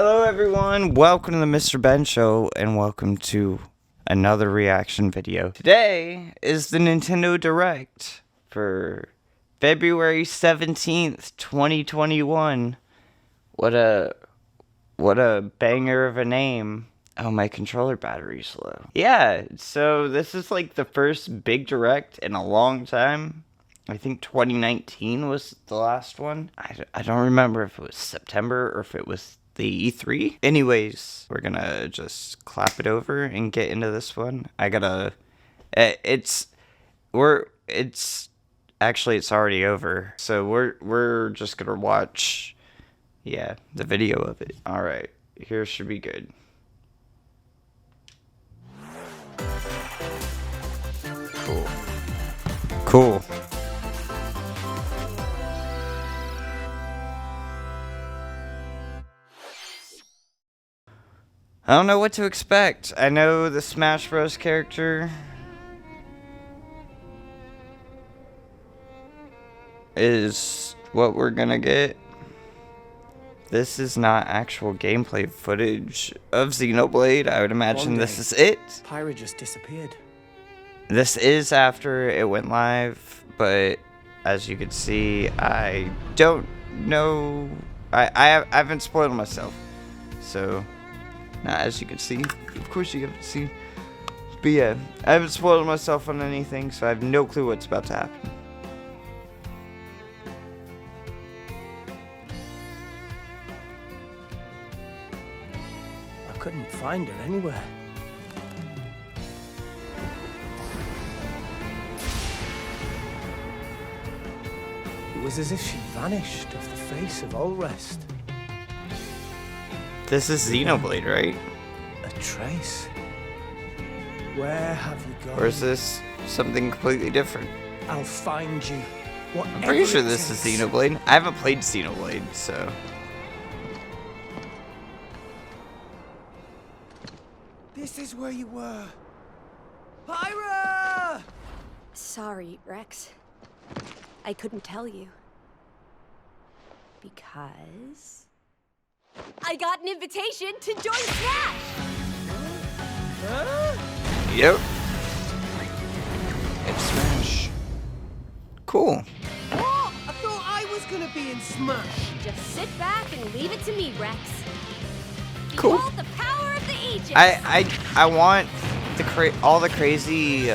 Hello everyone, welcome to the MrBenShow, and welcome to another reaction video. Today is the Nintendo Direct for February 17th, 2021. What a banger of a name. Oh, my controller battery's low. Yeah, so this is like the first big Direct in a long time. I think 2019 was the last one. I don't remember if it was September or if it was the E3. Anyways, we're gonna just clap it over and get into this one. It's already over. So we're just gonna watch, the video of it. All right, here should be good. Cool. I don't know what to expect. I know the Smash Bros. Character is what we're gonna get. This is not actual gameplay footage of Xenoblade. I would imagine this is it. Pyra just disappeared. This is after it went live, but as you can see, I don't know. I haven't spoiled myself, so. Now, as you can see, of course you haven't seen, but yeah, I haven't spoiled myself on anything, so I have no clue what's about to happen. I couldn't find her anywhere. It was as if she vanished off the face of all rest. This is Xenoblade, right? A trace. Where have you gone? Or is this something completely different? I'll find you. I'm pretty sure this is Xenoblade. I haven't played Xenoblade, so. This is where you were. Pyra! Sorry, Rex. I couldn't tell you. Because I got an invitation to join Smash! Yep. It's Smash. Cool. Oh, I thought I was gonna be in Smash. Just sit back and leave it to me, Rex. Cool. Behold the power of the Aegis. I want all the crazy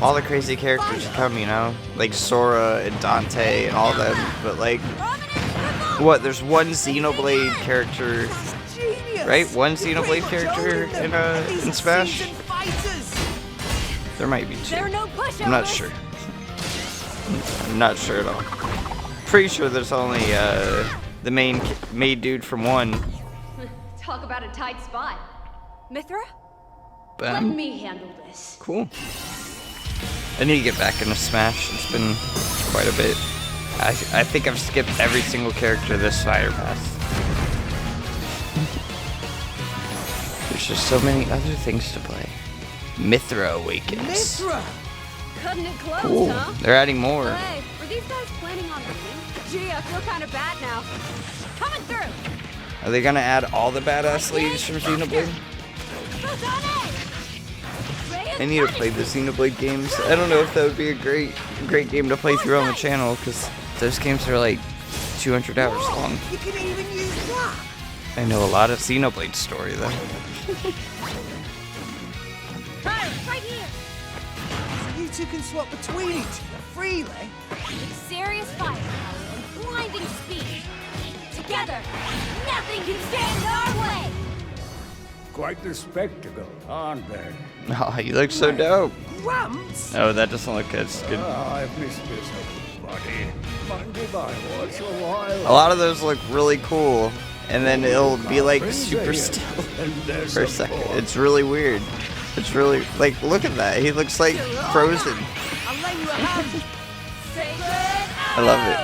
all the crazy characters to come, you know, like Sora and Dante and all them, but like, what? There's one Xenoblade character, right? One Xenoblade character in Smash. There might be two. I'm not sure. I'm not sure at all. Pretty sure there's only the main dude from one. Talk about a tight spot. Mythra? Let me handle this. Cool. I need to get back into Smash. It's been quite a bit. I think I've skipped every single character this Fire Pass. There's just so many other things to play. Mythra Awakens. Mythra! Cutting it close, Cool. huh? They're adding more. Hey, were these guys planning on winning? Gee, I feel kind of bad now. Coming through. Are they gonna add all the badass ladies from Xenoblade? I need to play the Xenoblade games. I don't know if that would be a great game to play through on the channel, because those games are like 200 hours long. You can even use that. I know a lot of Xenoblade story though. Right here. So you two can swap between each other freely. With serious firepower and blinding speed. Together, nothing can stand in our way. Quite the spectacle, aren't they? Oh, you look so dope. Gramps? Oh, that doesn't look as good. I've missed this, buddy. Mind if I watch a while? A lot of those look really cool, and then it'll be like super still for a second. It's really weird. It's really, like, look at that. He looks like Frozen. I'll lend you a hand. I love it.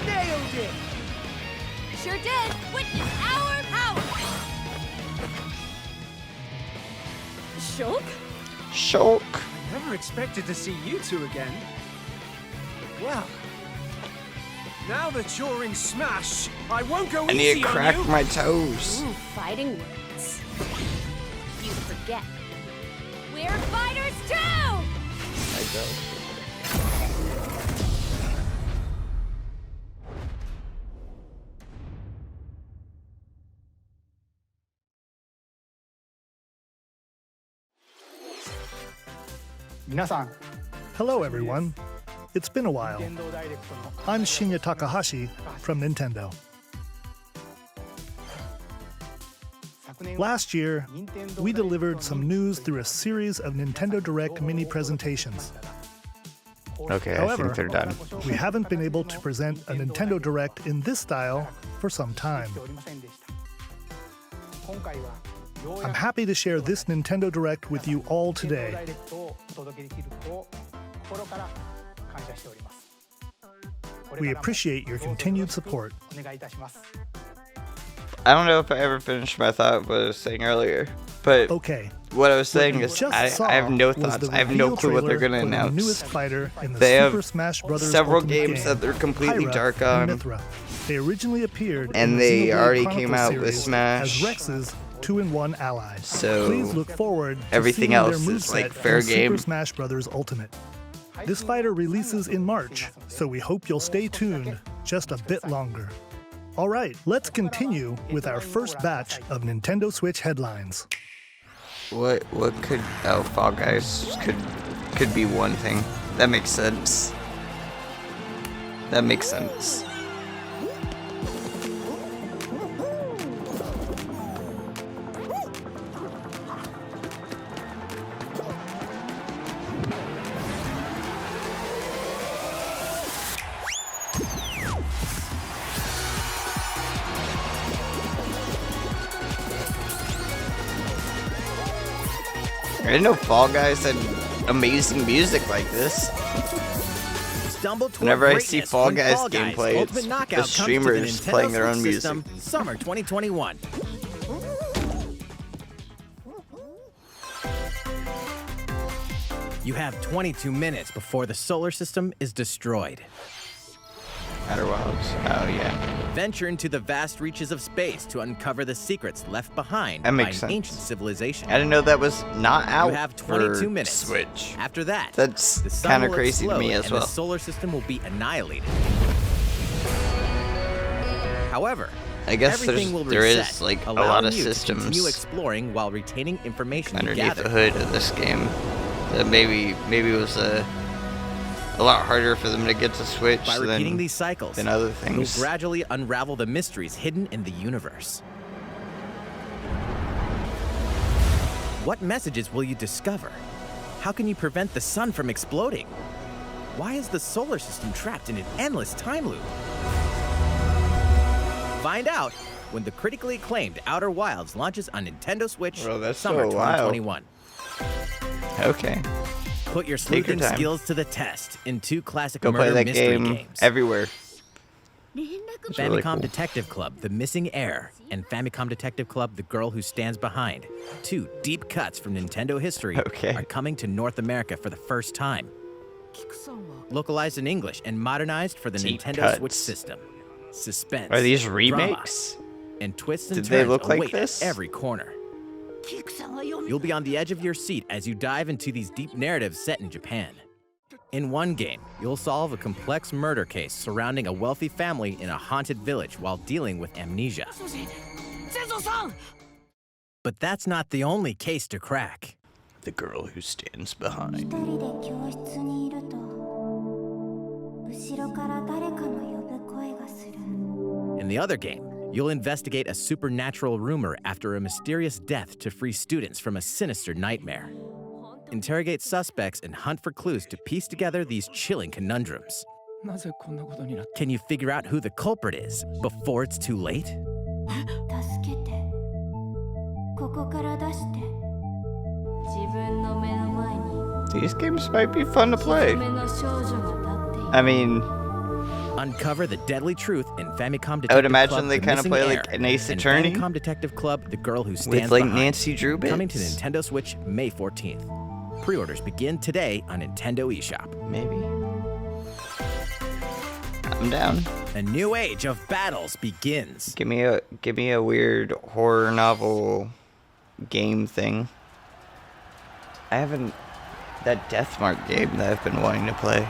Nailed it. Sure did. Witness our power. Shulk? Shulk. Never expected to see you two again. Well, now that you're in Smash, I won't go I need easy to on crack you. my toes. Ooh, fighting words. You forget. We're fighters too! I go. Hello everyone. It's been a while. I'm Shinya Takahashi from Nintendo. Last year, we delivered some news through a series of Nintendo Direct mini presentations. Okay, I However, think they're done. we haven't been able to present a Nintendo Direct in this style for some time. I'm happy to share this Nintendo Direct with you all today. We appreciate your continued support. I don't know if I ever finished my thought what I was saying earlier, but Okay. what I was saying What you is just I saw have no was thoughts. the I have no reveal clue what they're trailer going to for the announce. newest fighter in the They have Super Smash Bros. several Ultimate games game, that they're completely Pyra dark and on. Mythra. They originally appeared And in the they Xenoblade already Chronicles came out with series Smash. as Rex's 2-in-1 allies. So, please look forward to everything seeing else their is, like, moveset fair in game. Super Smash Bros. Ultimate. This fighter releases in March, so we hope you'll stay tuned just a bit longer. All right, let's continue with our first batch of Nintendo Switch headlines. What could Fall Guys could be one thing. That makes sense. That makes sense. I didn't know Fall Guys had amazing music like this. Whenever I see Fall Guys gameplay, it's the streamers playing their own music. Summer 2021. You have 22 minutes before the solar system is destroyed. Outer Wilds. Oh yeah. Venture into the vast reaches of space to uncover the secrets left behind That by makes an sense. ancient civilization. I didn't know that was not out. You have 22 for minutes. Switch. After that, That's the sun kind of will crazy to me explode as and well. the solar system will be annihilated. However, I guess everything will there reset, is like a allowing lot of you to continue systems exploring while retaining information you underneath gathered. the hood of this game that maybe was a lot harder for them to get to Switch By repeating these cycles, than other you'll things. gradually unravel the mysteries hidden in the universe. What messages will you discover? How can you prevent the sun from exploding? Why is the solar system trapped in an endless time loop? Find out when the critically acclaimed Outer Wilds launches on Nintendo Switch Bro, that's summer so wild. 2021. Okay, Put your Take your sleuthing time. skills to the test in two classic go play murder that mystery game games. everywhere. It's really Famicom cool. Detective Club, The Missing Heir, and Famicom Detective Club, The Girl Who Stands Behind. Two deep cuts from Nintendo history Okay. are coming to North America for the first time. Localized in English and modernized for the Deep Nintendo Switch cuts. system. Suspense. Are these drama, remakes? and twists and Did turns they look like await this? at every corner. You'll be on the edge of your seat as you dive into these deep narratives set in Japan. In one game, you'll solve a complex murder case surrounding a wealthy family in a haunted village while dealing with amnesia. But that's not the only case to crack. The Girl Who Stands Behind. 一人で教室にいると後ろから誰かの呼ぶ声がする In the other game, you'll investigate a supernatural rumor after a mysterious death to free students from a sinister nightmare. Interrogate suspects and hunt for clues to piece together these chilling conundrums. Can you figure out who the culprit is before it's too late? 助けてここから出して自分の目の前に These games might be fun to ひ play. どめの少女が立っている I mean, Uncover the deadly truth in Famicom Detective I would imagine Club, they The kinda Missing play Heir, like an Ace and Attorney Famicom Detective Club, The Girl Who with Stands like Behind. Nancy Drew bits. Coming to Nintendo Switch May 14th. Pre-orders begin today on Nintendo eShop. Maybe. I'm down. A new age of battles begins. Give me a weird horror novel game thing. I haven't that Deathmark game that I've been wanting to play.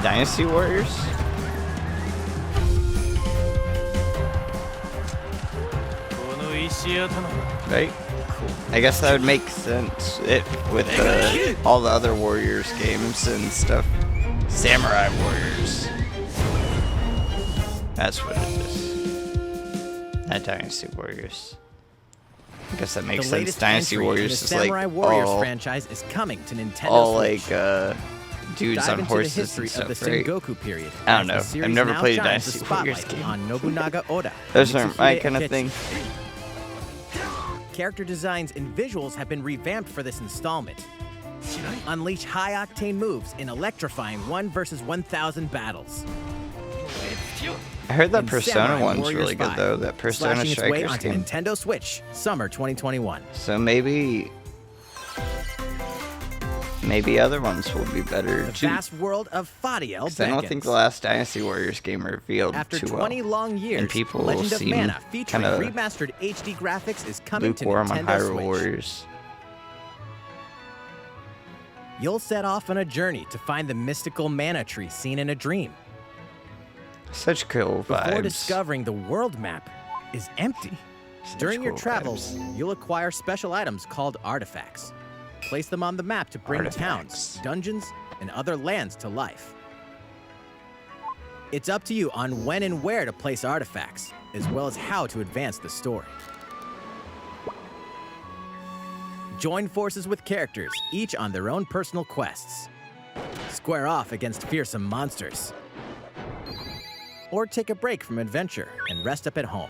Dynasty Warriors? Right? Cool. I guess that would make sense with all the other Warriors games and stuff. Samurai Warriors. That's what it is. Not Dynasty Warriors. I guess that makes The sense. latest Dynasty entry in Warriors the is Samurai like Warriors all, franchise is coming to Nintendo all Switch. like dudes Dive on into horses the history and stuff, of the right? Sengoku period. I don't as the know. I've series never now played a shines the Dynasty Warriors spotlight game. on Nobunaga Oda. Those and aren't my Mitsuhide kind of Akechi. thing. Character designs and visuals have been revamped for this installment. Unleash high-octane moves in electrifying 1 versus 1,000 battles. I heard that In Persona Samurai one's Warriors really good 5, though. That Persona slashing its way Strikers onto game. Nintendo Switch, summer 2021. So maybe other ones will be better The too. vast world of Fadiel 'Cause I don't think beckons. the last Dynasty Warriors game revealed After too 20 well. long years, And people Legend of seem Mana featuring kinda remastered HD graphics is coming to Lukewarm on Nintendo Hyrule Switch. Warriors. You'll set off on a journey to find the mystical mana tree seen in a dream. Such cool vibes. Before discovering the world map is empty. Such During your cool travels, vibes. you'll acquire special items called artifacts. Place them on the map to bring towns, Artifacts. dungeons, and other lands to life. It's up to you on when and where to place artifacts, as well as how to advance the story. Join forces with characters, each on their own personal quests. Square off against fearsome monsters. Or take a break from adventure and rest up at home.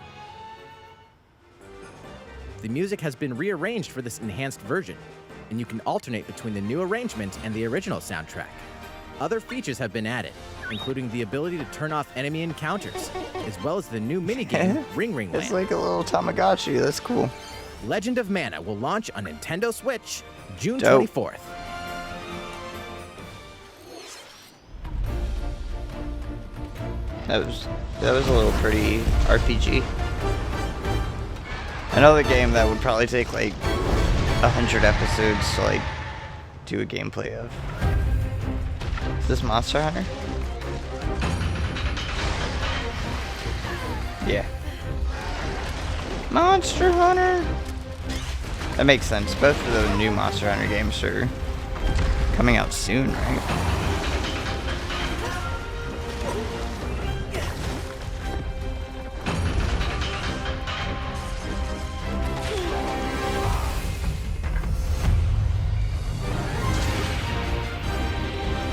The music has been rearranged for this enhanced version, and you can alternate between the new arrangement and the original soundtrack. Other features have been added, including the ability to turn off enemy encounters, as well as the new minigame Ring Ring It's Land. like a little Tamagotchi. That's cool. Legend of Mana will launch on Nintendo Switch June Dope. 24th. That was a little pretty RPG. Another game that would probably take like 100 episodes to like do a gameplay of. Is this Monster Hunter? Yeah. Monster Hunter! That makes sense. Both of the new Monster Hunter games are coming out soon, right?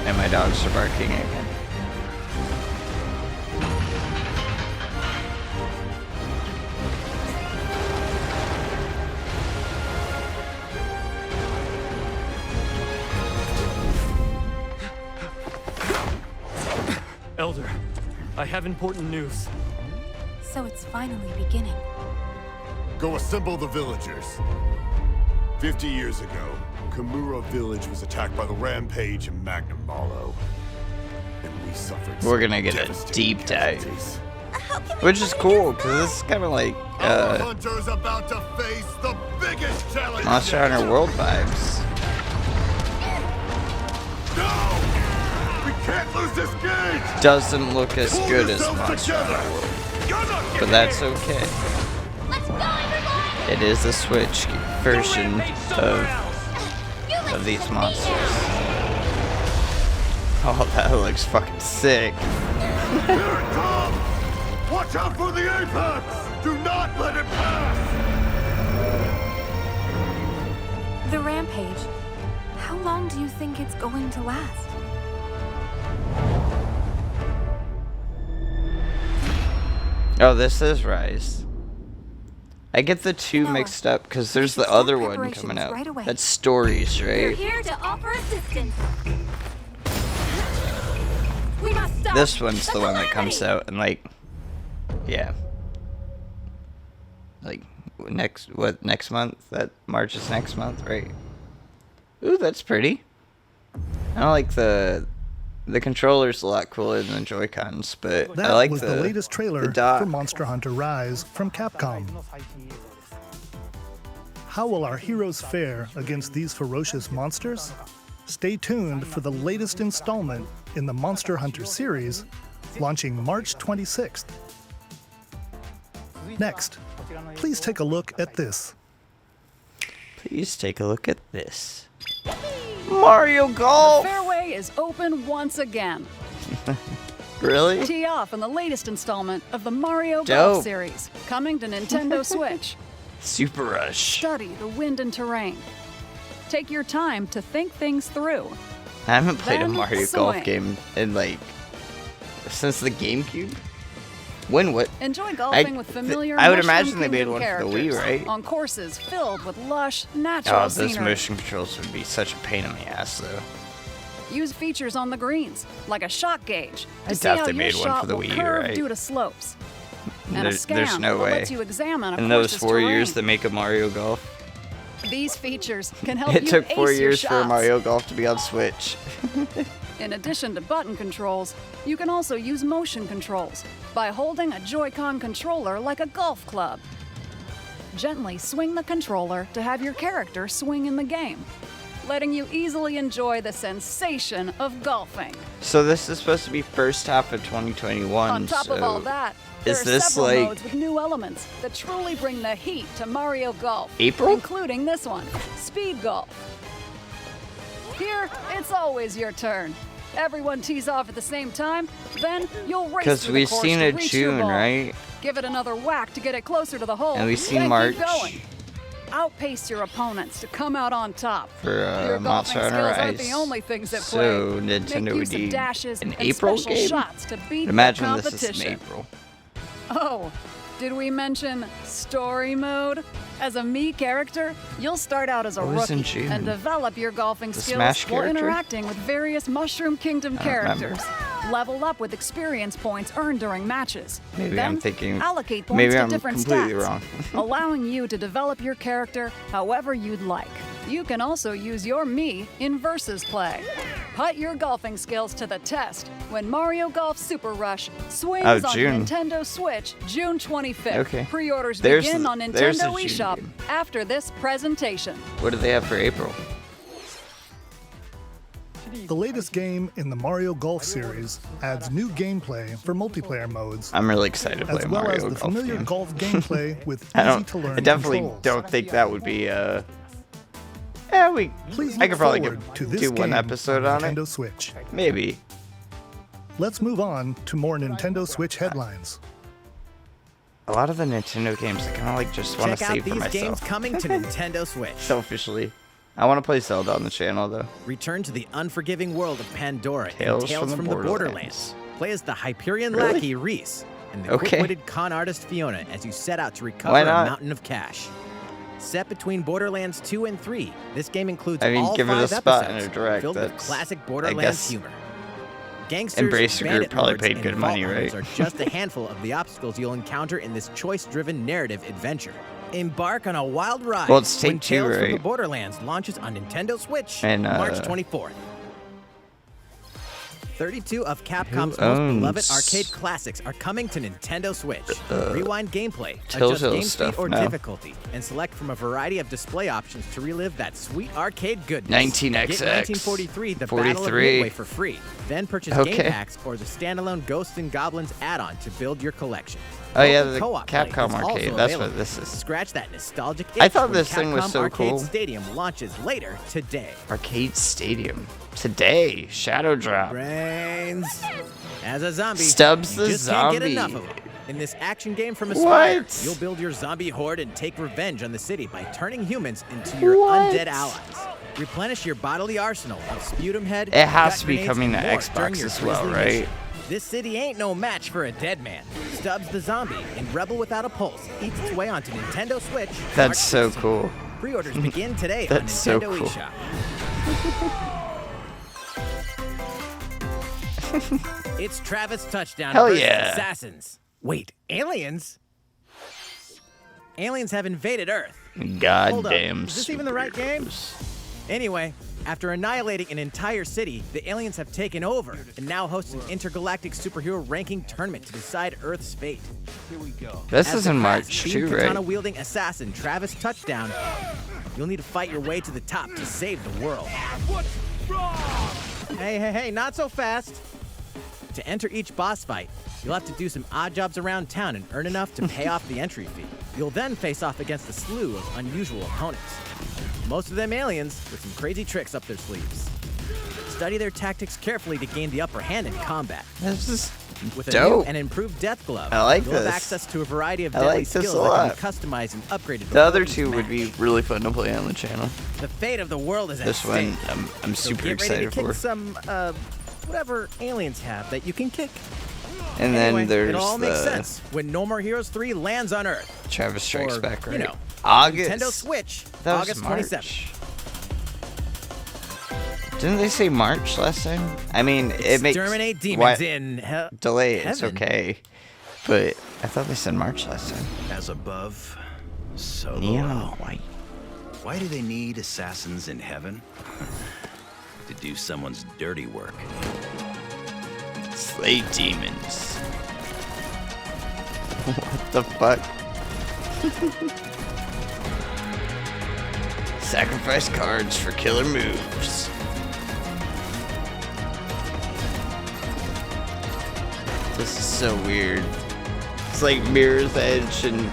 And my dogs are barking again. Elder, I have important news. So it's finally beginning. Go assemble the villagers. 50 years ago, Kamura village was attacked by the Rampage and Magnum Malo. And we suffered We're some gonna get a devastating deep dive. casualties. Which is cool, because this is kind of like Our hunter's about to face the biggest challenge. Monster yet. Hunter World vibes. No! We can't lose this gauge! Doesn't look as Pull good as yourselves Monster together. Hunter World, You're not but getting that's in. okay. Let's go, everybody! It is the Switch version of these monsters. Oh, that looks fucking sick. Here it comes! Watch out for the apex! Do not let it pass! The Rampage. How long do you think it's going to last? Oh, this is Rise. I get the two Noah, mixed up because there's we should the other start one preparations coming out. right away. That's Stories, We're right? here to offer assistance. We must stop This one's the one that comes calamity. out and like, yeah. like next month? That March is next month, right? Ooh, that's pretty. I don't like the controller's a lot cooler than the Joy-Cons, but That I like was the latest trailer dock. for Monster Hunter Rise from Capcom. How will our heroes fare against these ferocious monsters? Stay tuned for the latest installment in the Monster Hunter series, launching March 26th. Next, please take a look at this. Please take a look at this. Mario Golf! Fairway is open once again. Really? Tee off in the latest installment of the Mario Dope. Golf series, coming to Nintendo Switch. Super Rush. Study the wind and terrain. Take your time to think things through. I haven't played a Then Mario swing. Golf game in like since the GameCube. When what? Enjoy golfing with familiar I would Mushroom imagine they made Kingdom one for the characters Wii, right? on courses filled with lush, natural Oh, those scenery. motion controls would be such a pain in the ass, though. Use features on the greens, like a shot gauge, I to see doubt how they your made one shot for the will Wii, curve right? due to slopes. And a There's scan no that way. lets you examine a In those course's 4 years terrain. that make a Mario Golf, These features can help it you took 4 ace your years for shots. Mario Golf to be on Switch. In addition to button controls, you can also use motion controls by holding a Joy-Con controller like a golf club. Gently swing the controller to have your character swing in the game, letting you easily enjoy the sensation of golfing. So this is supposed to be first half of 2021. On top so of all that, there is are this several like modes with new elements that truly bring the heat to Mario Golf. April? Including this one, Speed Golf. Here, it's always your turn. Everyone tees off at the same time, then you'll race because through the we've course seen to it reach your June, ball. right? Give it another whack to get it closer to the hole. And we've seen then March. Keep going. Outpace your opponents to come out on top. For Your Monster golfing Hunter skills aren't Rise. the only things at So play. Nintendo Make would use of need dashes an and April special game? shots to beat Imagine the this competition. is in April. Oh, did we mention story mode? As a Mii character, you'll start out as a What was in rookie June? and develop your golfing The skills Smash while character? interacting with various Mushroom Kingdom I don't remember. characters. Level up with experience points earned during matches. Maybe then I'm thinking. allocate points Maybe to I'm different completely stats, wrong. allowing you to develop your character however you'd like. You can also use your Mii in versus play. Put your golfing skills to the test when Mario Golf Super Rush swings Oh, on June. Nintendo Switch June 25th. Okay. Pre-orders There's begin the- on there's the Nintendo June eShop game. after this presentation. What do they have for April? The latest game in the Mario Golf series adds new gameplay for multiplayer modes, I'm really excited to play as a well Mario as the Golf familiar game. golf gameplay with I easy-to-learn definitely controls. don't think that would be Yeah, Please I look could probably forward to this do one game episode on it. Nintendo Switch. Maybe. Let's move on to more Nintendo Switch headlines. A lot of the Nintendo games, I kind of like just want to Check out save for these myself. games coming to Nintendo Switch. Selfishly. I want to play Zelda on the channel, though. Return to the unforgiving world of Pandora Tales and Tales from from the the Borderlands. Play as the Hyperion Really? lackey Reese and the Okay. quick-witted con artist Fiona as you set out to recover Why a not? mountain of cash. Set between Borderlands 2 and 3, this game includes I mean, all give it a 5 spot in episodes a direct, filled with that's- classic I Borderlands guess humor. Gangsters, Embracer Group bandit probably lords, paid and good vault money, hunters right? are just a handful of the obstacles you'll encounter in this choice-driven narrative adventure. Embark on a wild ride Well, it's when Take-Two, Tales from the right? Borderlands launches on Nintendo Switch And, March 24th. 32 of Capcom's most owns beloved arcade classics are coming to Nintendo Switch. Rewind gameplay, adjust Telltale game stuff speed or now. difficulty, and select from a variety of display options to relive that sweet arcade goodness. 19XX. Get 1943, the Battle of 43. Midway for free. Then purchase Okay. game packs or the standalone Ghosts and Goblins add-on to build your collection. Oh, yeah, Local the co-op play Capcom is also arcade. That's what available. this is. Scratch that nostalgic itch I thought when this thing was Capcom so Arcade cool. Stadium launches later today. Arcade Stadium. Today. Shadow Drop. Brains. As a zombie, Stubbs you the just can't get zombie. enough of them. In this action game from Aspire, What? you'll build your zombie horde and take revenge on the city by turning humans into your What? undead allies. Replenish your bodily arsenal of sputum head. It has gut to be grenades, coming and to more Xbox during your as well, grisly right? mission. This city ain't no match for a dead man. Stubbs the zombie in Rebel Without a Pulse eats its way onto Nintendo Switch. March That's so 16th. cool. Pre-orders begin today on That's so Nintendo cool. eShop. It's Travis Touchdown Hell versus yeah. Assassins. Wait, aliens? aliens have invaded Earth. Goddamn. Is this even the right game? Anyway, after annihilating an entire city, the aliens have taken over and now host an intergalactic superhero ranking tournament to decide Earth's fate. Here we go. This is in March too, right? Katana-wielding assassin Travis Touchdown. You'll need to fight your way to the top to save the world. Hey, not so fast. To enter each boss fight, you'll have to do some odd jobs around town and earn enough to pay off the entry fee. You'll then face off against a slew of unusual opponents. Most of them aliens with some crazy tricks up their sleeves. Study their tactics carefully to gain the upper hand in combat. This is With a dope. new and improved death glove, I like you'll have this. access to a variety of I deadly like this skills a that can lot. be customized and upgraded. The other for two would be really fun to play on the channel. The fate of the world is at This stake. one, I'm So super get ready to excited kick for. some, whatever aliens have that you can kick. And Anyway, then there's it all makes the sense when No More Heroes 3 lands on Earth. Travis Strikes Or, Back, right? you know, August. Nintendo Switch, That was August March. 27th. Didn't they say March last time? I mean, it makes Exterminate demons why- in hell. delay. It's heaven. okay, but I thought they said March last time. As above, so Neon below. white. Why do they need assassins in heaven? To do someone's dirty work. Slay demons. What the fuck? Sacrifice cards for killer moves. This is so weird. It's like Mirror's Edge and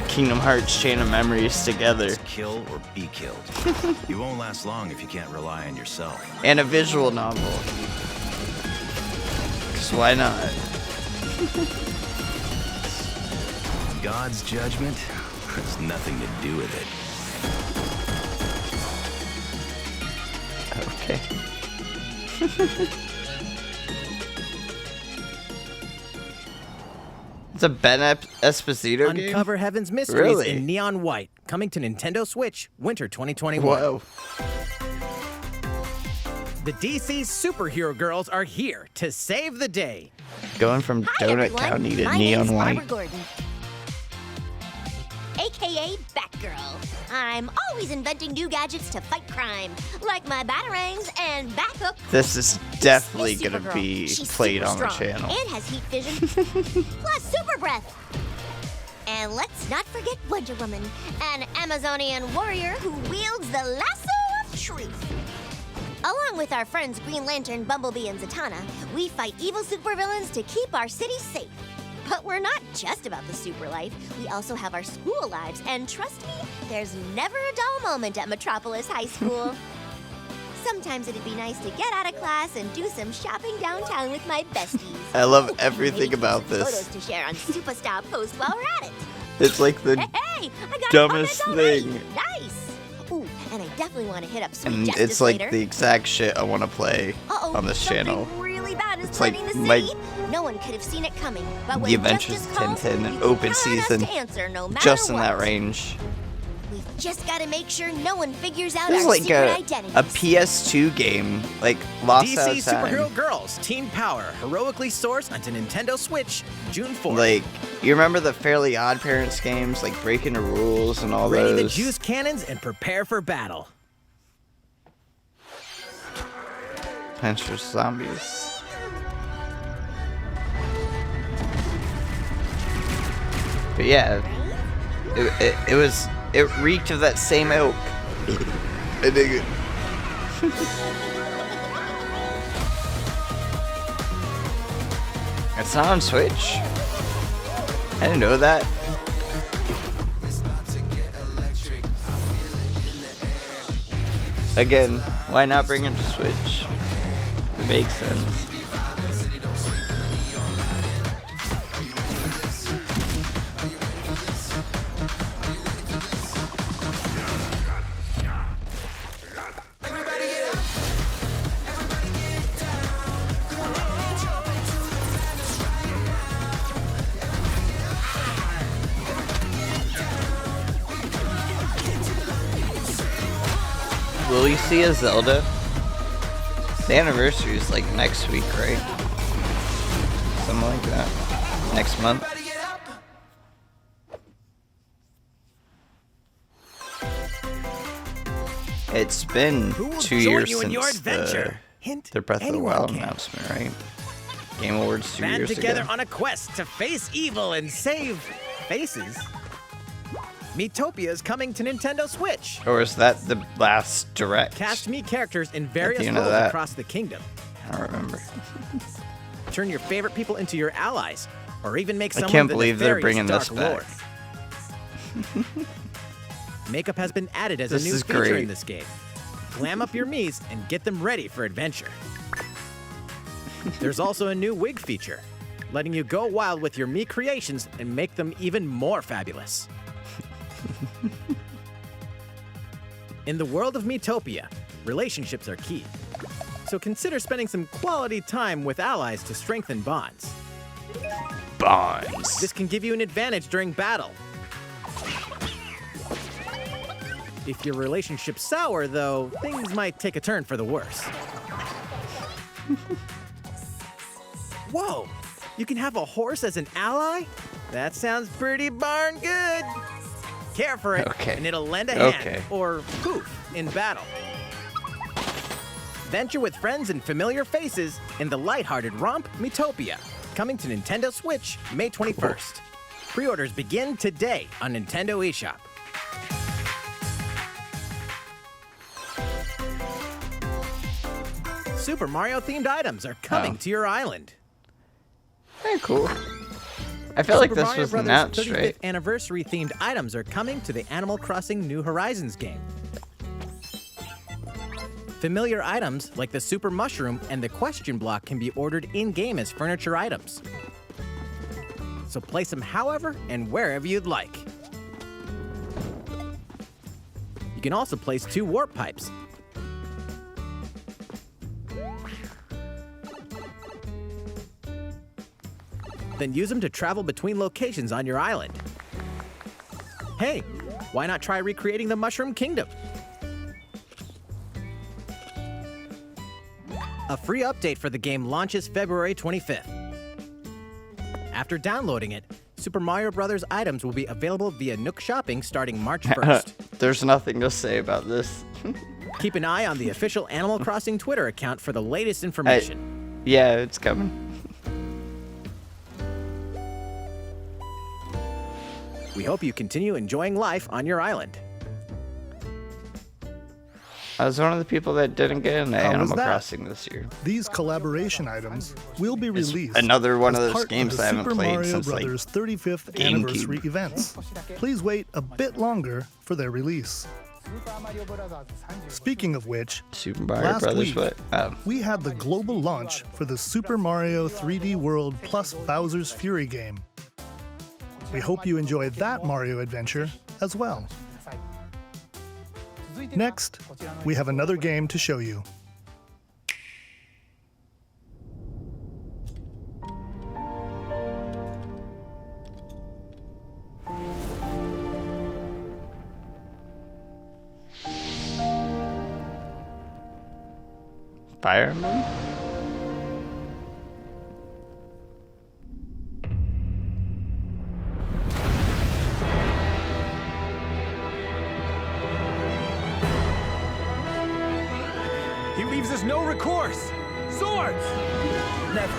Kingdom Hearts Chain of Memories together. It's kill or be killed. You won't last long if you can't rely on yourself. And a visual novel. 'Cause why not? God's judgment has nothing to do with it. Okay. It's a Ben Esposito game? Uncover Heaven's mysteries Really? in neon white, coming to Nintendo Switch, winter 2021. Whoa. The DC superhero girls are here to save the day. Going from Hi, Donut everyone. County to My Neon name's Barbara White. Gordon, aka Batgirl. I'm always inventing new gadgets to fight crime, like my batarangs and bat hook. This is definitely This gonna Supergirl. be She's played super on the strong channel. and has heat vision, plus super breath. And let's not forget Wonder Woman, an Amazonian warrior who wields the lasso of truth. Along with our friends Green Lantern, Bumblebee, and Zatanna, we fight evil supervillains to keep our city safe. But we're not just about the super life. We also have our school lives, and trust me, there's never a dull moment at Metropolis High School. Sometimes it'd be nice to get out of class and do some shopping downtown with my besties. I love Maybe everything keep about some this. Photos to share on Superstar Post while we're at it. It's like the Hey, I got dumbest a comment already. thing. Nice. Ooh, and I definitely want to hit up Sweet and Justice it's like later. the exact shit I want to play Uh-oh, on this channel. something really bad is It's like threatening the my- city. No one could have seen it coming. But when The Adventures justice of calls, Tintin you and can open count on us season, to answer no matter just in what. that range. We've just got to make sure no one figures out This is our like secret a identities. PS2 game, like Lost DC Out of Time. Superhero Girls Teen Power, heroically sourced onto Nintendo Switch, June 4th. Like, you remember the Fairly Odd Parents games, like Breaking the Rules and all Ready those? to juice cannons and prepare for battle. Plants vs. Zombies. But yeah, it reeked of that same ilk. I dig it. It's not on Switch? I didn't know that. Again, why not bring it to Switch? It makes sense. Will you see a Zelda? The anniversary is like next week, right? Something like that. Next month. It's been Who will 2 join years you in your since adventure? the Breath of the Anyone Wild can. announcement, right? Game Awards 2 Band years together ago. on a quest to face evil and save faces. Miitopia is coming to Nintendo Switch. Or is that the last direct? Cast Mii characters in various end of roles that. across the kingdom. I don't remember. Turn your favorite people into your allies, or even make I someone can't the believe they're nefarious bringing Dark this back. Lord. Makeup has been added as This a new is feature great. in this game. Glam up your Miis and get them ready for adventure. There's also a new wig feature, letting you go wild with your Mii creations and make them even more fabulous. In the world of Miitopia, relationships are key. So consider spending some quality time with allies to strengthen bonds. Bonds. This can give you an advantage during battle. If your relationship's sour, though, things might take a turn for the worse. Whoa! You can have a horse as an ally? That sounds pretty darn good. Care for it, Okay. and it'll lend a hand, Okay. or poof, in battle. Venture with friends and familiar faces in the lighthearted romp Miitopia, coming to Nintendo Switch May 21st. Pre-orders begin today on Nintendo eShop. Super Mario-themed items are coming to your island. Very cool. I feel like Super this Mario was Brothers announced, 35th right? anniversary-themed items are coming to the Animal Crossing New Horizons game. Familiar items like the Super Mushroom and the Question Block can be ordered in-game as furniture items. So place them however and wherever you'd like. You can also place 2 warp pipes. Then use them to travel between locations on your island. Hey, why not try recreating the Mushroom Kingdom? A free update for the game launches February 25th. After downloading it, Super Mario Bros. Items will be available via Nook Shopping starting March 1st. There's nothing to say about this. Keep an eye on the official Animal Crossing Twitter account for the latest information. Yeah, it's coming. We hope you continue enjoying life on your island. I was one of the people that didn't get into How was Animal that? Crossing this year. These collaboration items will be It's released another one as of those part games the I haven't Super played Mario since, like, Brothers 35th GameCube. anniversary events. Please wait a bit longer for their release. Speaking of which, Super Mario last Brothers, week, what? we had the global launch for the Super Mario 3D World plus Bowser's Fury game. We hope you enjoyed that Mario adventure as well. Next, we have another game to show you. Fire Emblem? He leaves us no recourse. Swords! Never.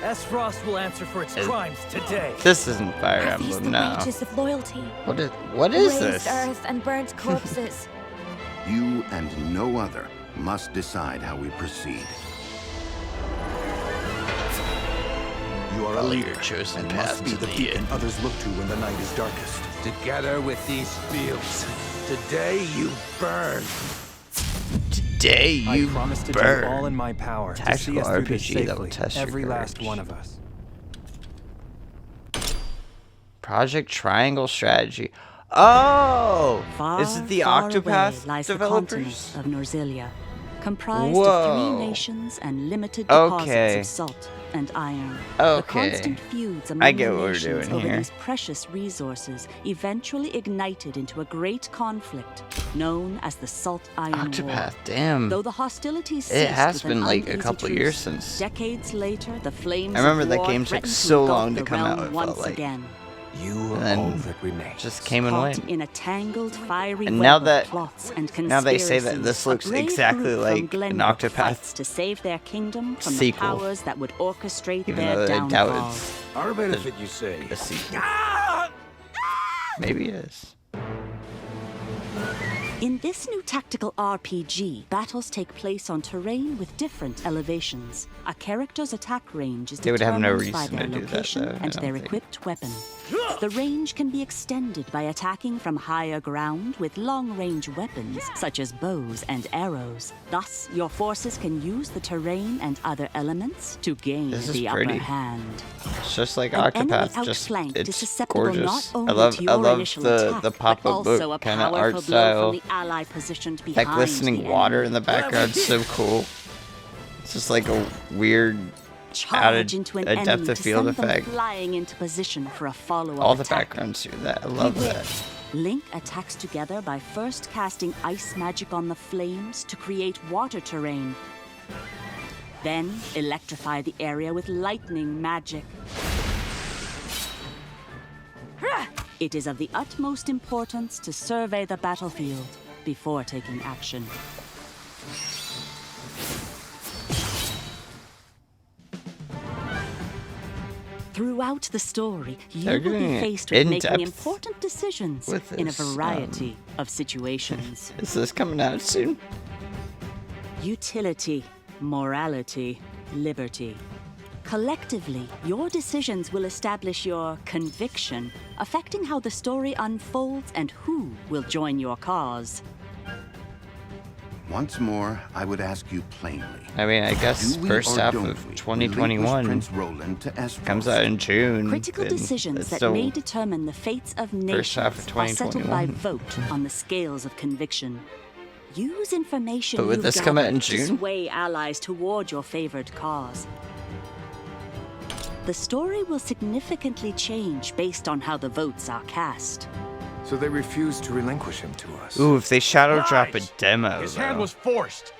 S-Frost will answer for its crimes today. This isn't Fire Are these Emblem, the no. wages of loyalty? What is Raised this? earth and burnt corpses. You and no other must decide how we proceed. You are a Follow leader your chosen and path must be to the the beacon end. others look to when the night is darkest. Together with these fields, today you burn. Today I you promise to burn. do all in my power to see Tactical us through this RPG that will safely, test your every last courage. one of us. Project Triangle Strategy. Oh! Far, Is it the far away Octopath lies the developers? continent of Norzilia, comprised Whoa. of 3 nations and limited deposits Okay. of salt and iron. Okay. The constant feuds I among get the what we're nations doing over here. these precious resources eventually ignited into a great conflict known as the Salt Iron War. Octopath, damn. Though the hostilities It ceased has with been an like a uneasy couple truce, years since. Decades later, the flames I remember of that war game took threatened to so engulf long to the come out, realm it felt once like. again. You and all then that remains. just came and Caught went. in a tangled, fiery And web now of that plots and now they say that conspiracies, this a looks brave exactly group from like an Glenbrook Octopath fights to save their kingdom from sequel. the powers that would orchestrate Even their though I doubt downfall. it's Our benefit, you say? a sequel. Maybe it is. In this new tactical RPG, battles take place on terrain with different elevations. A character's attack range is They would have no determined by reason their to do that, location though, I and don't their think. equipped weapon. The range can be extended by attacking from higher ground with long-range weapons, such as bows and arrows. Thus, your forces can use the terrain and other elements to gain This is the pretty. upper hand. It's just like An enemy Octopath, just outflanked is it's susceptible gorgeous. not I only love to your initial the attack, but pop-up also book a kind of art powerful blow style. from the ally positioned That behind glistening the water enemy. in the background is so cool. It's just like a weird Charge added into an a enemy depth of to field send them effect. flying into position for a follow-up All the attack. backgrounds do that. I love that. Link attacks together by first casting ice magic on the flames to create water terrain. Then electrify the area with lightning magic. It is of the utmost importance to survey the battlefield before taking action. Throughout the story, you They're will be getting faced with making in-depth important decisions with in a this, variety of situations. Is this coming out soon? Utility, morality, liberty. Collectively, your decisions will establish your conviction, affecting how the story unfolds and who will join your cause. Once more, I would ask you plainly. I mean, I guess Do we first or half don't of we 2021 relinquish Prince Roland to Esfrost? comes out in June. Critical and decisions it's that still may determine the fates of first half nations of are settled by 2021. vote on the scales of conviction. Use information But would you've this come out in gathered to June? sway allies toward your favored cause. The story will significantly change based on how the votes are cast. So they refused to relinquish him to us. Ooh, if they shadow drop a Lies! demo, His though. hand was forced.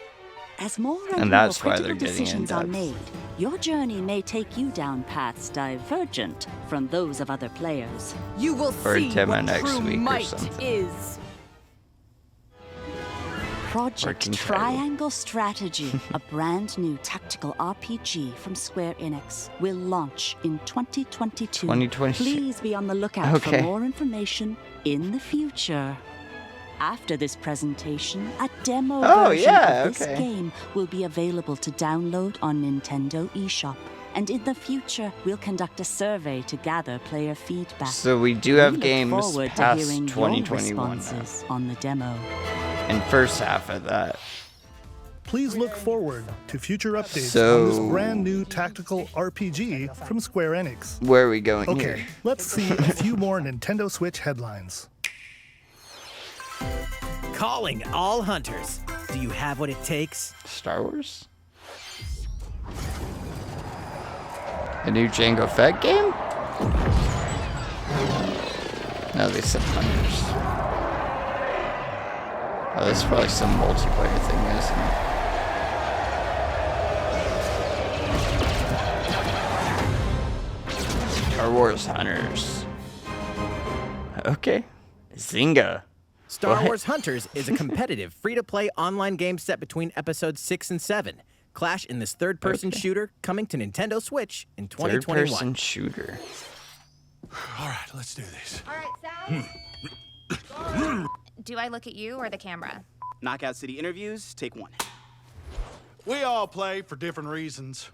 As more And and that's more why they're critical getting decisions are in-depth. made, your journey may take you down paths divergent from those of other players. You will Or a see demo what next true week or might something. is. Project Working title. Triangle Strategy, a brand new tactical RPG from Square Enix, will launch in 2022. 2022. Please be on the lookout Okay. for more information in the future. After this presentation, a demo version yeah, of this okay. game will be available to download on Nintendo eShop. And in the future, we'll conduct a survey to gather player feedback. So we do have We look games forward to past hearing 2021 your now. responses on the demo. And first half of that. Please look forward to future updates So- on this brand new tactical RPG from Square Enix. Where are we going Okay, here? let's see a few more Nintendo Switch headlines. Calling all hunters. Do you have what it takes? Star Wars? A new Jango Fett game? No, they said hunters. Oh, this is probably some multiplayer thing, isn't it? Star Wars Hunters. Okay. Zynga. Star What? Wars Hunters is a competitive, free-to-play online game set between episodes 6 and 7. Clash in this third-person Okay. shooter coming to Nintendo Switch in 2021. Third-person shooter. All right, let's do this. All right, Sal. Do I look at you or the camera? Knockout City interviews, take one. We all play for different reasons.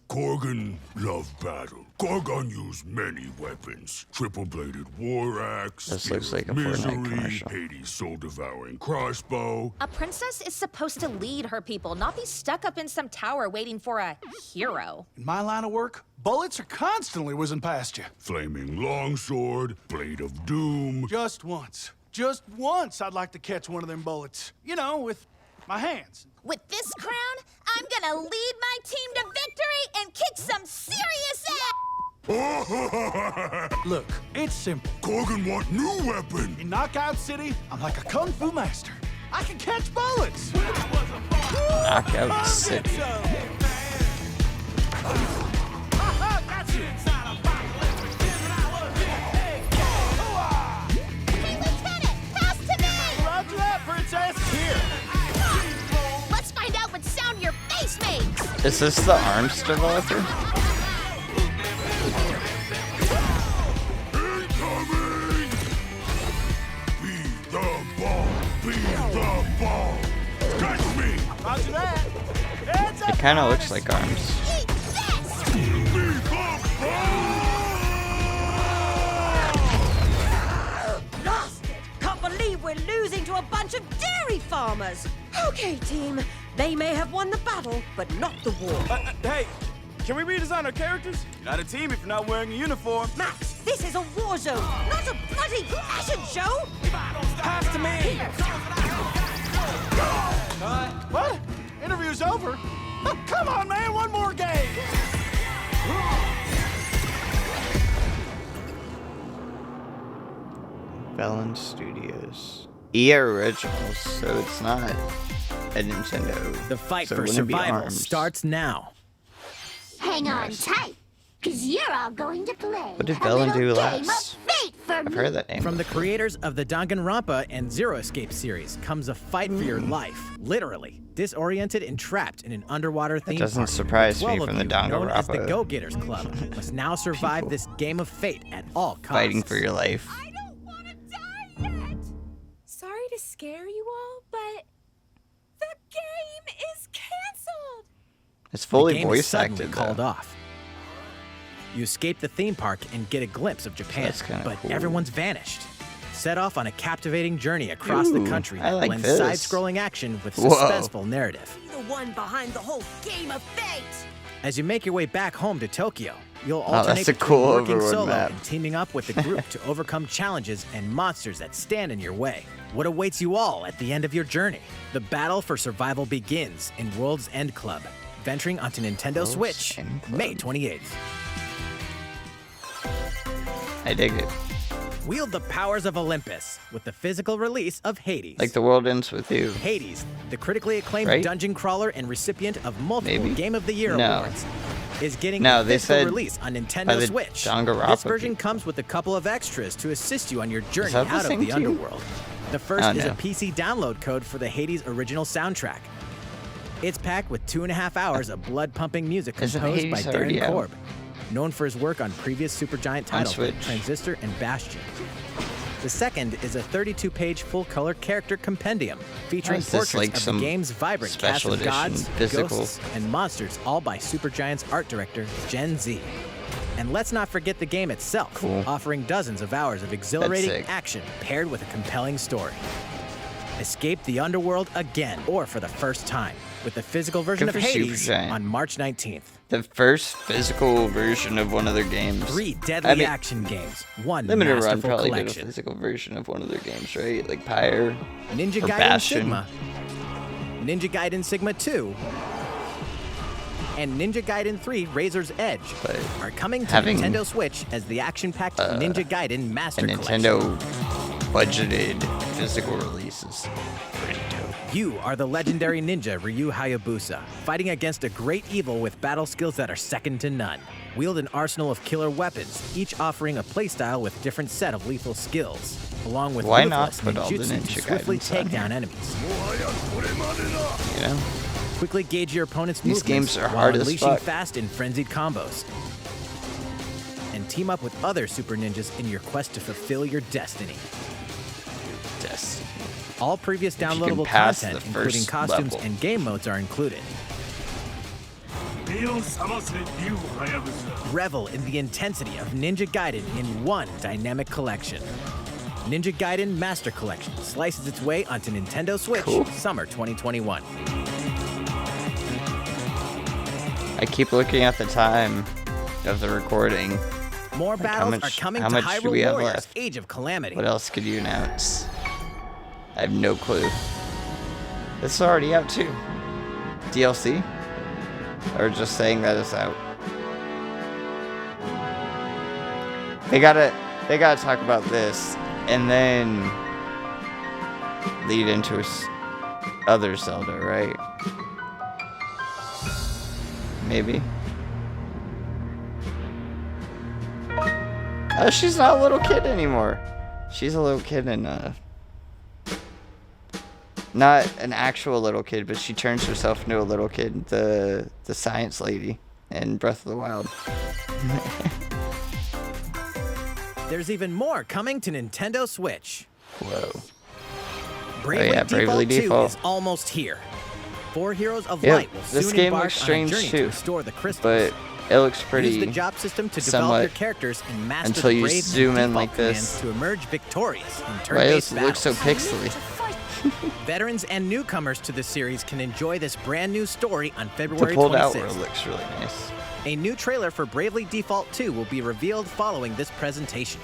Korgan loved battle. Korgan used many weapons. Triple-bladed war axe, This looks Spear like of a Fortnite Misery, commercial. Hades' soul-devouring crossbow. A princess is supposed to lead her people, not be stuck up in some tower waiting for a hero. In my line of work, bullets are constantly whizzing past you. Flaming longsword, blade of doom. Just once I'd like to catch one of them bullets. You know, with my hands. With this crown, I'm gonna lead my team to victory and kick some serious ass! Look, it's simple. Korgan want new weapon. In Knockout City, I'm like a kung fu master. I can catch bullets. Knockout City. Is this the ARMS developer? It kind of looks like ARMS. Lost it! Can't believe we're losing to a bunch of dairy farmers. Okay, team. They may have won the battle, but not the war. Hey, can we redesign our characters? You're not a team if you're not wearing a uniform. Max, this is a war zone, not a bloody fashion show. Pass to me. What? Interview's over? Oh, come on, man, one more game. Felon Studios. EA Originals, so it's not a Nintendo. The fight so for it wouldn't be survival ARMS. starts now. Hang on tight, because you're all going to play. What did a Felon little do game last? of fate for I've me. heard that name. From the creators of the Danganronpa and Zero Escape series comes a fight for your life, literally. Disoriented and trapped in an underwater theme doesn't park. surprise me 12 of from the you, known as the Danganronpa. Go-Getters Club, must now survive this game of fate at all costs. Fighting for your life. Sorry to scare you all, but the game is canceled. It's fully The game is voice suddenly acted called though. off. You escape the theme park and get a glimpse of Japan, That's kinda but cool. everyone's vanished. Set off on a captivating journey across the Ooh, country I that like blends this. side-scrolling action with Whoa. suspenseful narrative. The one behind the whole game of fate. As you make your way back home to Tokyo, you'll Oh, that's alternate a between cool working overworld solo map. and teaming up with the group to overcome challenges and monsters that stand in your way. What awaits you all at the end of your journey? The battle for survival begins in World's End Club, venturing onto Nintendo World's Switch, End Club. May 28th. I dig it. Wield the powers of Olympus with the physical release of Hades. Like the world ends with you. Hades, the critically acclaimed Right? dungeon crawler and recipient of multiple Maybe? Game of the Year No. awards, is getting No, a they physical said release on by Nintendo the Switch. Danganronpa This version people. comes with a couple of extras to assist you on your journey that the out of same the team? underworld. The first Oh, is no. a PC download code for the Hades original soundtrack. It's packed with 2.5 hours of blood-pumping music Isn't composed by Hades already Darren out? Korb, known for his work on previous Supergiant titles like Switch. Transistor and Bastion. The second is a 32-page full-color character compendium featuring Is this portraits like of the some game's vibrant cast special of edition gods, physical? ghosts, and monsters, all by Supergiant's art director, Gen Z. And let's not forget the game itself, Cool. offering dozens of hours of exhilarating sick. action paired with a compelling story. Escape the underworld again, or for the first time, with the physical version Good of for Hades Supergiant. on March 19th. The first physical version of one of their games. 3 deadly I mean, action games, 1 Limited Run masterful probably did a collection. physical version of one of their games, right? Like Pyra Ninja or Gaiden Bastion. Sigma, Ninja Gaiden Sigma 2, and Ninja Gaiden 3 Razor's Edge But are coming to having, Nintendo Switch as the action-packed Ninja Gaiden Master A Collection. Nintendo budgeted physical releases. Pretty dope. You are the legendary ninja Ryu Hayabusa, fighting against a great evil with battle skills that are second to none. Wield an arsenal of killer weapons, each offering a playstyle with different set of lethal skills, along with Why not ruthless put all the ninjutsu Ninja to swiftly Gaidens on take down here? enemies. You know? Quickly gauge your opponent's These movements games are while hard as unleashing fuck. fast and frenzied combos. And team up with other super ninjas in your quest to fulfill your destiny. Destiny. All previous you can downloadable pass content, the including first costumes level. and game modes, are included. Revel in the intensity of Ninja Gaiden in one dynamic collection. Ninja Gaiden Master Collection slices its way onto Nintendo Switch Cool. summer 2021. I keep looking at the time of the recording. More Like, battles how much- are coming how to much do Hyrule we have Warriors left? Age of Calamity. What else could you announce? I have no clue. It's already out too. DLC? Or just saying that it's out? They gotta talk about this and then lead into other Zelda, right? Maybe. Oh, she's not a little kid anymore. She's a little kid in not an actual little kid, but she turns herself into a little kid. The science lady in Breath of the Wild. There's even more coming to Nintendo Switch. Whoa. Bravely Bravely Default 2 Default. is almost here. 4 Heroes of Yep, Light will this soon game embark looks on a strange journey too, to restore the crystals. but it looks pretty. Use the job system to develop somewhat your characters and master until the you brave zoom in default like this. commands to emerge victorious in Why does turn-based it look so battles. pixely? Veterans and newcomers to the series can enjoy this brand new story on The February pulled out 26th. world looks really nice. A new trailer for Bravely Default 2 will be revealed following this presentation.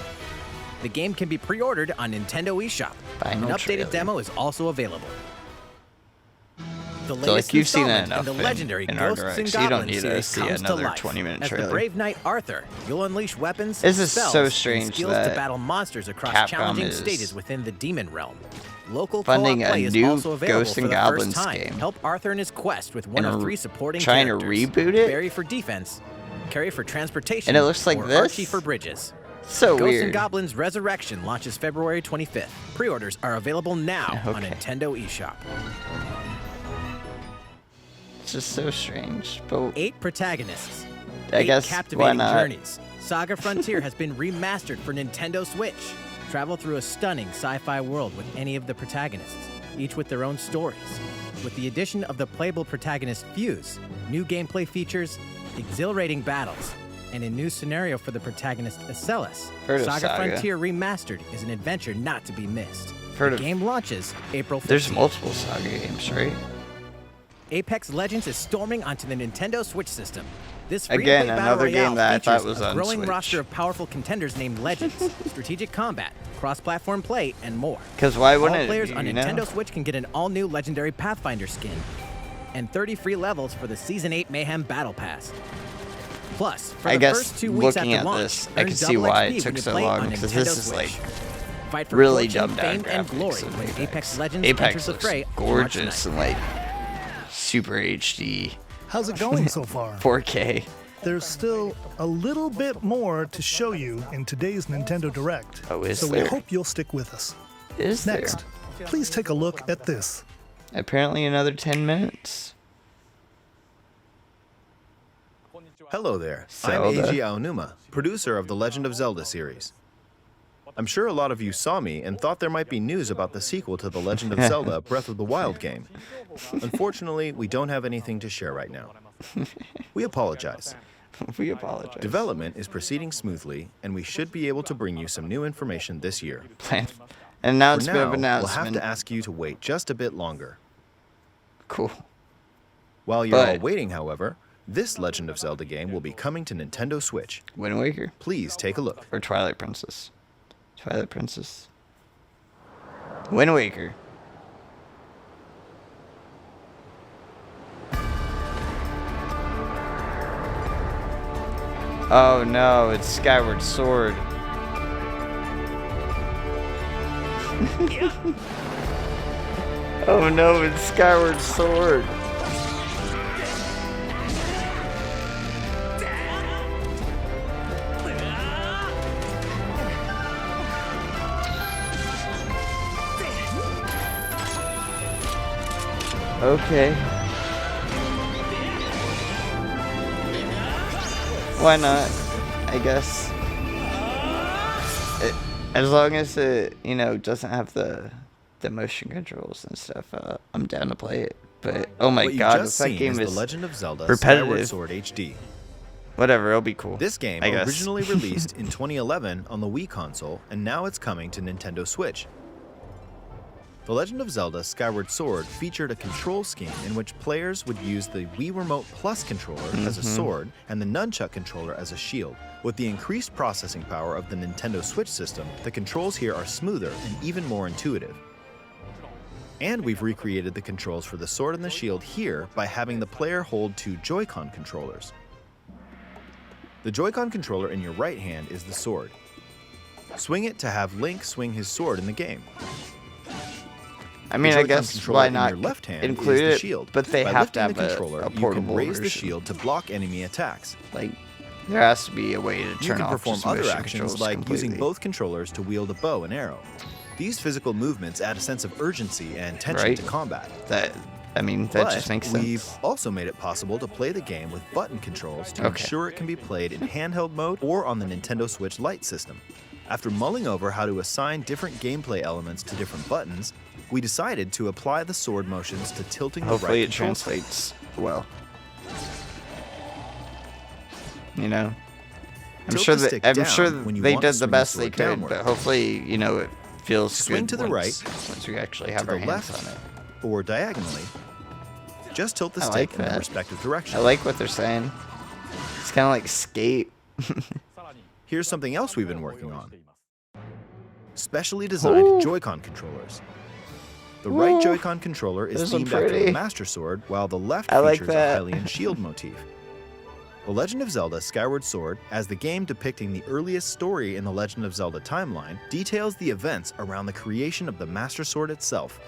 The game can be pre-ordered on Nintendo eShop. An Final updated trailer. demo is also available. The So, latest like, you've seen that installment in the enough legendary in our Ghosts directs. and You don't Goblins need to series see comes to another life. 20-minute As trailer. the brave knight Arthur, you'll unleash weapons, This is spells, so and strange skills that to battle monsters across Capcom challenging is stages within the demon realm. Local funding co-op play a is new also available Ghosts for and the Goblins first time. game. Help Arthur in his quest with one And of 3 supporting trying to characters. reboot it? Barry for defense, Carrie for transportation, And it looks like or this? Archie for bridges. So Ghosts weird. and Goblins Resurrection launches February 25th. Pre-orders are available now on Okay. Nintendo eShop. It's just so strange. But 8 protagonists. I 8 guess, why captivating not? journeys. Saga Frontier has been remastered for Nintendo Switch. Travel through a stunning sci-fi world with any of the protagonists, each with their own stories. With the addition of the playable protagonist Fuse, new gameplay features, exhilarating battles, and a new scenario for the protagonist Acellus, Heard of Saga Saga. Frontier Remastered is an adventure not to be missed. Heard the of- game launches April 15th. There's multiple Saga games, right? Apex Legends is storming onto the Nintendo Switch system. This free-to-play Again, battle another game royale that I thought features was a on growing Switch. roster of powerful contenders named Legends, strategic combat, cross-platform play, and more. 'Cause why All wouldn't it players be, on you know? Nintendo Switch can get an all-new legendary Pathfinder skin and 30 free levels for the Season 8 Mayhem Battle Pass. Plus, for I the guess first 2 weeks looking after at launch, this, I earn can see double why XP it took when you so play long, on because Nintendo this is Switch. like Fight for really fortune, dumbed down fame, and glory graphics of when Apex. Apex Legends Apex enters the looks fray on March gorgeous 9th. and like super HD. How's it going so far? 4K. There's still a little bit more to show you in today's Nintendo Direct. Oh, is so there? we hope you'll stick with us. Is there? Next, please take a look at this. Apparently another 10 minutes. Hello there. Zelda. I'm Eiji Aonuma, producer of the Legend of Zelda series. I'm sure a lot of you saw me and thought there might be news about the sequel to The Legend of Zelda Breath of the Wild game. Unfortunately, we don't have anything to share right now. We apologize. We apologize. Development is proceeding smoothly, and we should be able to bring you some new information this year. An For announcement now, of we'll announcement. have to ask you to wait just a bit longer. Cool. While you're all But- waiting, however, this Legend of Zelda game will be coming to Nintendo Switch. Wind Waker. Please take a look. Or Twilight Princess. Twilight Princess. Wind Waker. Oh no, it's Skyward Sword. Oh no, it's Skyward Sword. Okay. Why not? I guess. As long as it, you know, doesn't have the motion controls and stuff, I'm down to play it. But oh my What you god, just if that seen game is is The Legend of Zelda repetitive. Skyward Sword HD. Whatever, it'll be cool. This game I guess. originally released in 2011 on the Wii console, and now it's coming to Nintendo Switch. The Legend of Zelda Skyward Sword featured a control scheme in which players would use the Wii Remote Plus controller as a Mhm. sword and the Nunchuck controller as a shield. With the increased processing power of the Nintendo Switch system, the controls here are smoother and even more intuitive. And we've recreated the controls for the sword and the shield here by having the player hold 2 Joy-Con controllers. The Joy-Con controller in your right hand is the sword. Swing it to have Link swing his sword in the game. I mean, The I Joy-Con guess controller why in not your left hand include is the it, shield. but they By have to lifting have the controller, a you portable can raise the version. shield to block enemy attacks. Like, there has to be a way to You turn can off perform just other motion actions controls like using completely. both controllers to wield a bow and arrow. These physical movements add a sense of urgency and tension to combat. That just makes sense. We've also made it possible to play the game with button controls to ensure it can be played in handheld mode or on the Nintendo Switch Lite system. After mulling over how to assign different gameplay elements to different buttons, we decided to apply the sword motions to tilting the right Hopefully it control translates well. You know? I'm sure they did the best they could, but hopefully, you know, it feels Swing good to the once we actually have our hands on it. Or diagonally. Just tilt the stick in the respective direction. I like what they're saying. It's kind of like skate. Here's something else we've been working on. Specially designed Joy-Con controllers. The right Joy-Con controller is themed after the Master Sword, while the left features a Hylian shield motif. The Legend of Zelda Skyward Sword, as the game depicting the earliest story in the Legend of Zelda timeline, details the events around the creation of the Master Sword itself.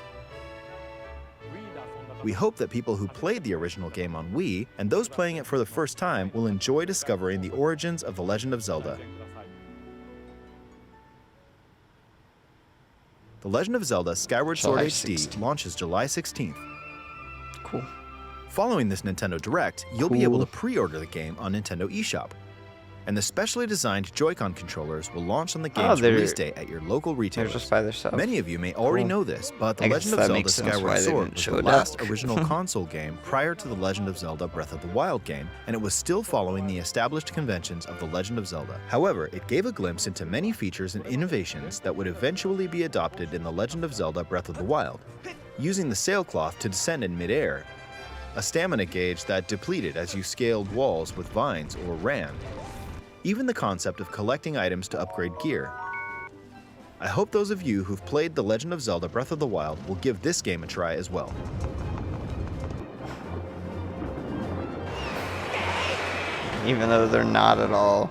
We hope that people who played the original game on Wii, and those playing it for the first time, will enjoy discovering the origins of The Legend of Zelda. The Legend of Zelda Skyward Sword HD launches July 16th. Cool. Following this Nintendo Direct, you'll be able to pre-order the game on Nintendo eShop. And the specially designed Joy-Con controllers will launch on the game's release date at your local retailers. They're just by themselves. Many of you may already know this, but The Legend of Zelda Skyward Sword was the last original console game prior to The Legend of Zelda Breath of the Wild game, and it was still following the established conventions of The Legend of Zelda. However, it gave a glimpse into many features and innovations that would eventually be adopted in The Legend of Zelda Breath of the Wild. Using the sailcloth to descend in midair, a stamina gauge that depleted as you scaled walls with vines or ran, even the concept of collecting items to upgrade gear. I hope those of you who've played The Legend of Zelda Breath of the Wild will give this game a try as well. Even though they're not at all.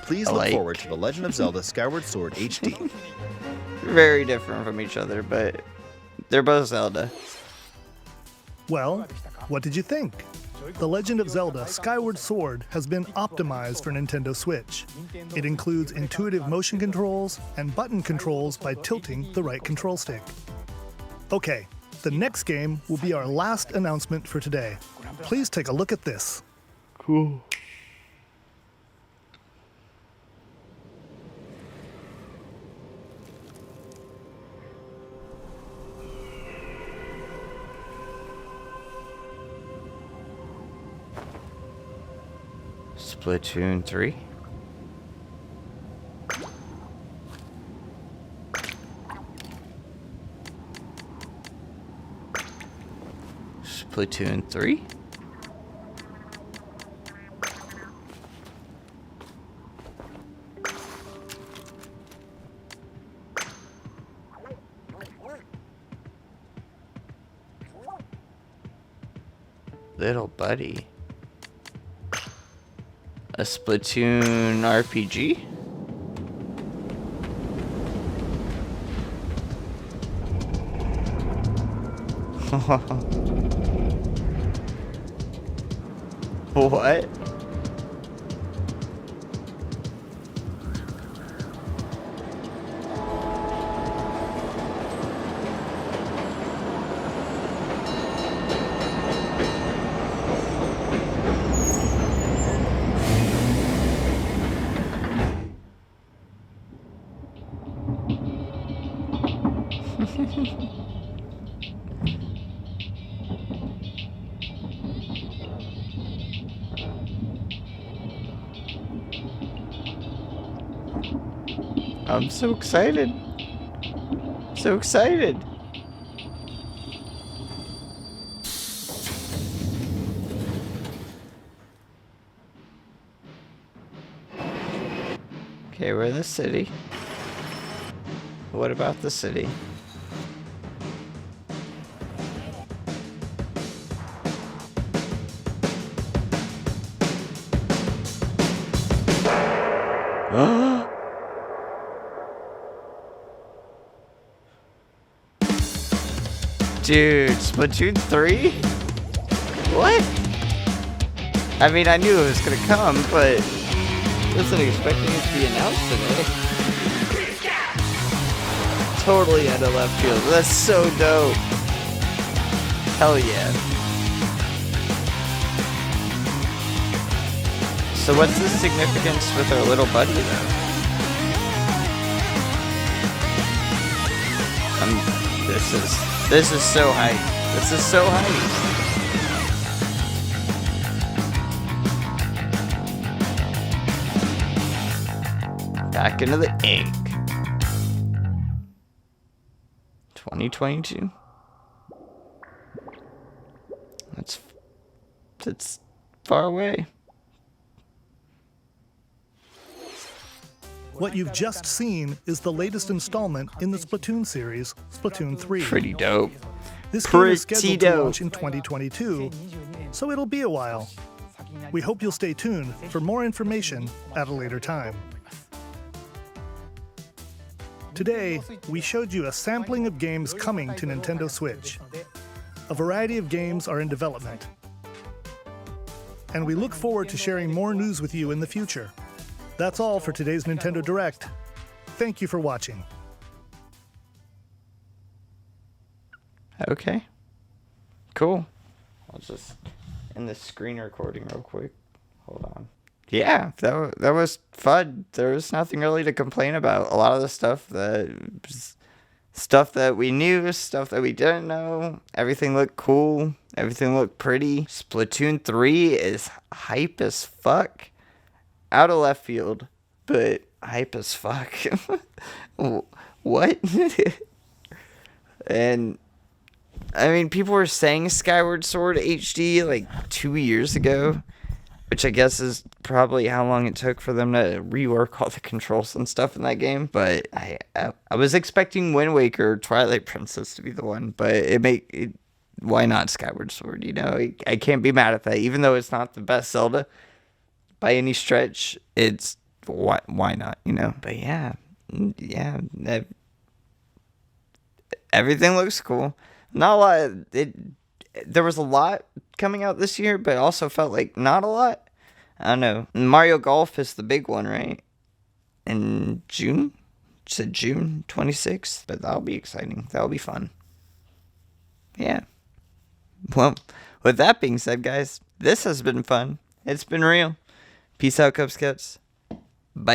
Please look forward to The Legend of Zelda Skyward Sword HD. Very different from each other, but they're both Zelda. Well, what did you think? The Legend of Zelda Skyward Sword has been optimized for Nintendo Switch. It includes intuitive motion controls and button controls by tilting the right control stick. Okay, the next game will be our last announcement for today. Please take a look at this. Cool. Splatoon 3. Splatoon 3. Little buddy. A Splatoon RPG? What? I'm so excited. So excited. Okay, we're in the city. What about the city? Dude, Splatoon 3? What? I mean, I knew it was gonna come, but wasn't expecting it to be announced today. totally out of left field. That's so dope. Hell yeah. So what's the significance with our little buddy though? This is so hype. This is so hype. Back into the ink. 2022. That's far away. What you've just seen is the latest installment in the Splatoon series, Splatoon 3. Pretty dope. This game is scheduled to launch in 2022, so it'll be a while. We hope you'll stay tuned for more information at a later time. Today, we showed you a sampling of games coming to Nintendo Switch. A variety of games are in development. And we look forward to sharing more news with you in the future. That's all for today's Nintendo Direct. Thank you for watching. Okay. Cool. I'll just end the screen recording real quick. Hold on. Yeah, that was fun. There was nothing really to complain about. A lot of the stuff that we knew, stuff that we didn't know. Everything looked cool. Everything looked pretty. Splatoon 3 is hype as fuck. Out of left field, but hype as fuck. What? And I mean, people were saying Skyward Sword HD like 2 years ago, which I guess is probably how long it took for them to rework all the controls and stuff in that game. But I was expecting Wind Waker or Twilight Princess to be the one, but why not Skyward Sword? You know, I can't be mad at that, even though it's not the best Zelda by any stretch. It's why not? You know. But yeah, everything looks cool. Not a lot. There was a lot coming out this year, but also felt like not a lot. I don't know. Mario Golf is the big one, right? In June? You said June 26th? But that'll be exciting. That'll be fun. Yeah. Well, with that being said, guys, this has been fun. It's been real. Peace out, Cub Scouts.